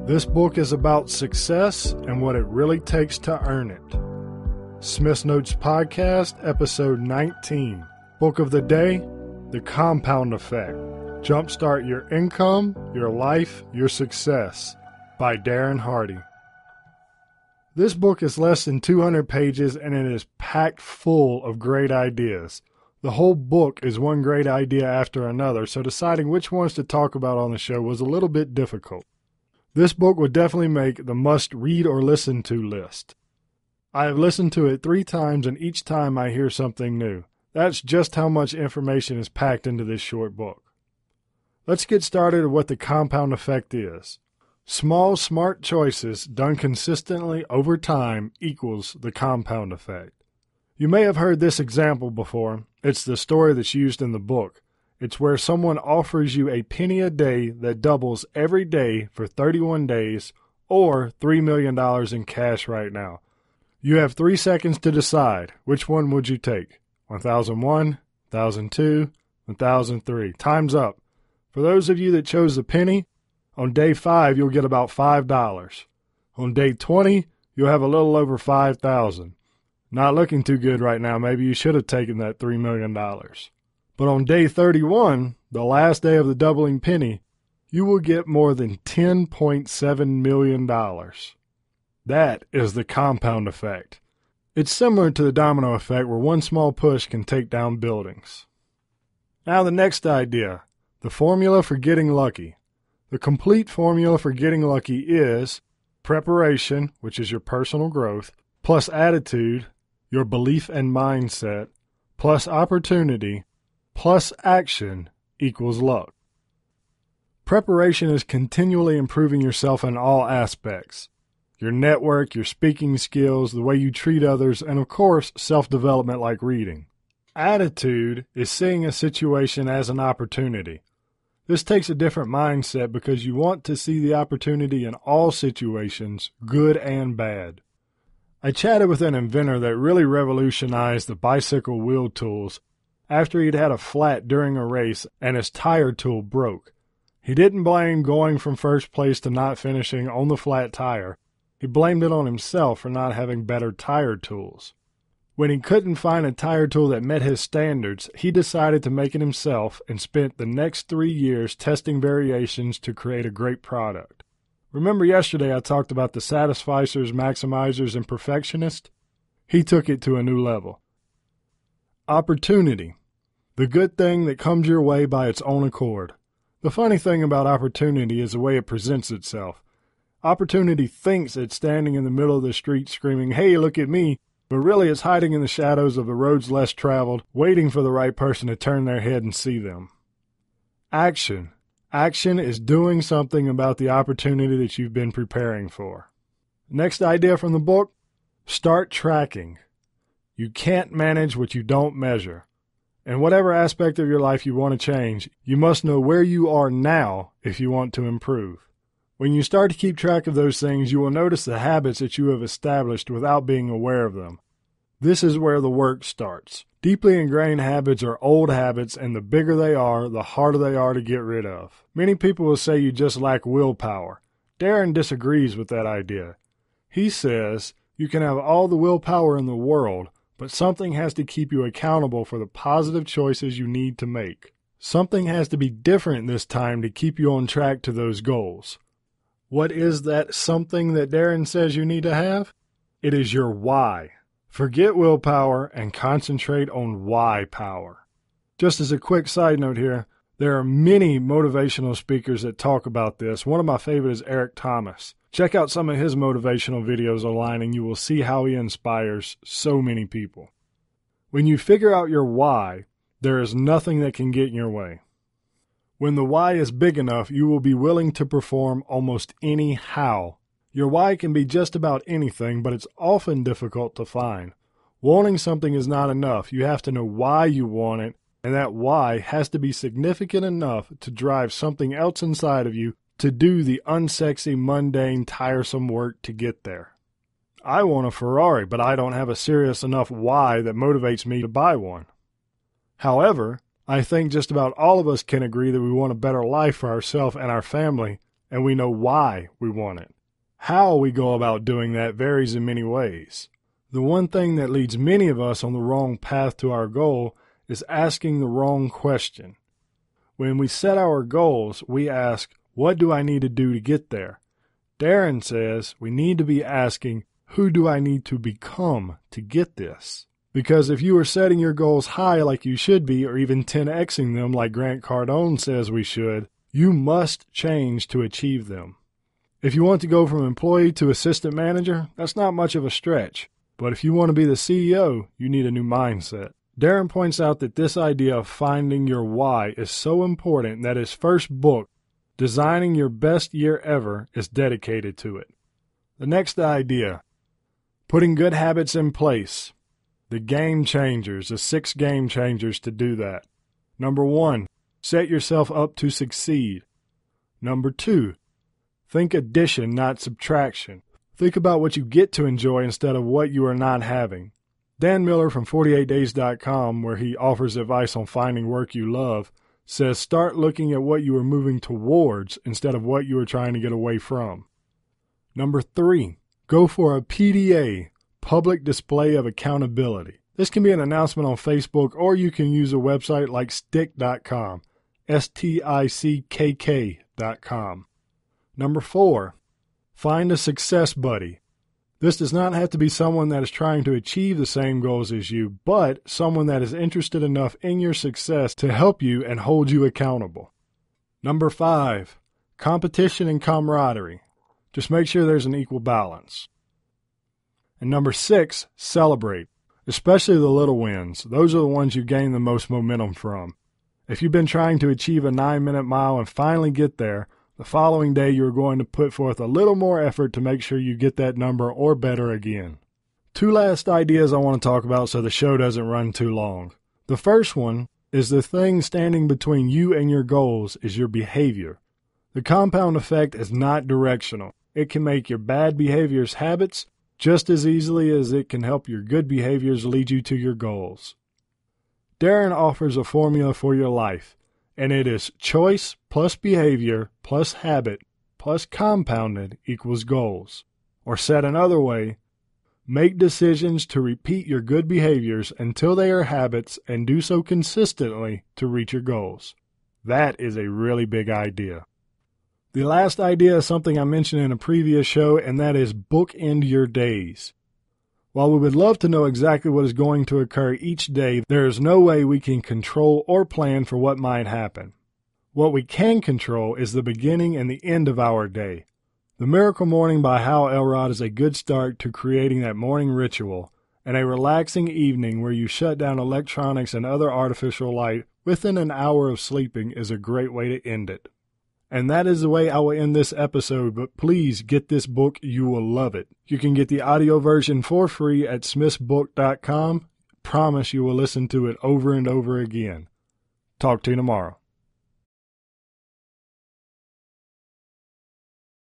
This book is about success and what it really takes to earn it. Smith's Notes Podcast, Episode 19. Book of the Day, The Compound Effect. Jumpstart Your Income, Your Life, Your Success by Darren Hardy. This book is less than 200 pages and it is packed full of great ideas. The whole book is one great idea after another, so deciding which ones to talk about on the show was a little bit difficult. This book would definitely make the must-read or listen to list. I have listened to it 3 times, and each time I hear something new. That's just how much information is packed into this short book. Let's get started with what the compound effect is. Small, smart choices done consistently over time equals the compound effect. You may have heard this example before. It's the story that's used in the book. It's where someone offers you a penny a day that doubles every day for 31 days or $3 million in cash right now. You have 3 seconds to decide. Which one would you take? 1001, 1002, 1003. Time's up. For those of you that chose the penny, on day 5 you'll get about $5. On day 20 you'll have a little over $5,000. Not looking too good right now. Maybe you should have taken that $3 million. But on day 31, the last day of the doubling penny, you will get more than $10.7 million. That is the compound effect. It's similar to the domino effect where one small push can take down buildings. Now the next idea, the formula for getting lucky. The complete formula for getting lucky is preparation, which is your personal growth, plus attitude, your belief and mindset, plus opportunity, plus action equals luck. Preparation is continually improving yourself in all aspects. Your network, your speaking skills, the way you treat others, and of course, self-development like reading. Attitude is seeing a situation as an opportunity. This takes a different mindset because you want to see the opportunity in all situations, good and bad. I chatted with an inventor that really revolutionized the bicycle wheel tools after he'd had a flat during a race and his tire tool broke. He didn't blame going from first place to not finishing on the flat tire. He blamed it on himself for not having better tire tools. When he couldn't find a tire tool that met his standards, he decided to make it himself and spent the next 3 years testing variations to create a great product. Remember yesterday I talked about the satisficers, maximizers, and perfectionist? He took it to a new level. Opportunity. The good thing that comes your way by its own accord. The funny thing about opportunity is the way it presents itself. Opportunity thinks it's standing in the middle of the street screaming, "Hey, look at me," but really it's hiding in the shadows of the roads less traveled, waiting for the right person to turn their head and see them. Action. Action is doing something about the opportunity that you've been preparing for. Next idea from the book, start tracking. You can't manage what you don't measure. In whatever aspect of your life you want to change, you must know where you are now if you want to improve. When you start to keep track of those things, you will notice the habits that you have established without being aware of them. This is where the work starts. Deeply ingrained habits are old habits, and the bigger they are, the harder they are to get rid of. Many people will say you just lack willpower. Darren disagrees with that idea. He says you can have all the willpower in the world, but something has to keep you accountable for the positive choices you need to make. Something has to be different this time to keep you on track to those goals. What is that something that Darren says you need to have? It is your why. Forget willpower and concentrate on why power. Just as a quick side note here, there are many motivational speakers that talk about this. One of my favorites is Eric Thomas. Check out some of his motivational videos online and you will see how he inspires so many people. When you figure out your why, there is nothing that can get in your way. When the why is big enough, you will be willing to perform almost any how. Your why can be just about anything, but it's often difficult to find. Wanting something is not enough. You have to know why you want it, and that why has to be significant enough to drive something else inside of you to do the unsexy, mundane, tiresome work to get there. I want a Ferrari, but I don't have a serious enough why that motivates me to buy one. However, I think just about all of us can agree that we want a better life for ourselves and our family, and we know why we want it. How we go about doing that varies in many ways. The one thing that leads many of us on the wrong path to our goal is asking the wrong question. When we set our goals, we ask, what do I need to do to get there? Darren says we need to be asking, who do I need to become to get this? Because if you are setting your goals high like you should be, or even 10xing them like Grant Cardone says we should, you must change to achieve them. If you want to go from employee to assistant manager, that's not much of a stretch. But if you want to be the CEO, you need a new mindset. Darren points out that this idea of finding your why is so important that his first book, Designing Your Best Year Ever, is dedicated to it. The next idea, putting good habits in place. The game changers, the 6 game changers to do that. Number 1, set yourself up to succeed. Number 2, think addition, not subtraction. Think about what you get to enjoy instead of what you are not having. Dan Miller from 48days.com, where he offers advice on finding work you love, says start looking at what you are moving towards instead of what you are trying to get away from. Number 3, go for a PDA, public display of accountability. This can be an announcement on Facebook, or you can use a website like stick.com, stickk.com. Number 4, find a success buddy. This does not have to be someone that is trying to achieve the same goals as you, but someone that is interested enough in your success to help you and hold you accountable. Number 5, competition and camaraderie. Just make sure there's an equal balance. And number 6, celebrate, especially the little wins. Those are the ones you gain the most momentum from. If you've been trying to achieve a 9-minute mile and finally get there, the following day you're going to put forth a little more effort to make sure you get that number or better again. 2 last ideas I want to talk about so the show doesn't run too long. The first one is the thing standing between you and your goals is your behavior. The compound effect is not directional. It can make your bad behaviors habits just as easily as it can help your good behaviors lead you to your goals. Darren offers a formula for your life, and it is choice plus behavior plus habit plus compounded equals goals. Or said another way, make decisions to repeat your good behaviors until they are habits and do so consistently to reach your goals. That is a really big idea. The last idea is something I mentioned in a previous show, and that is bookend your days. While we would love to know exactly what is going to occur each day, there is no way we can control or plan for what might happen. What we can control is the beginning and the end of our day. The Miracle Morning by Hal Elrod is a good start to creating that morning ritual, and a relaxing evening where you shut down electronics and other artificial light within an hour of sleeping is a great way to end it. And that is the way I will end this episode, but please get this book. You will love it. You can get the audio version for free at smithsbook.com. Promise you will listen to it over and over again. Talk to you tomorrow.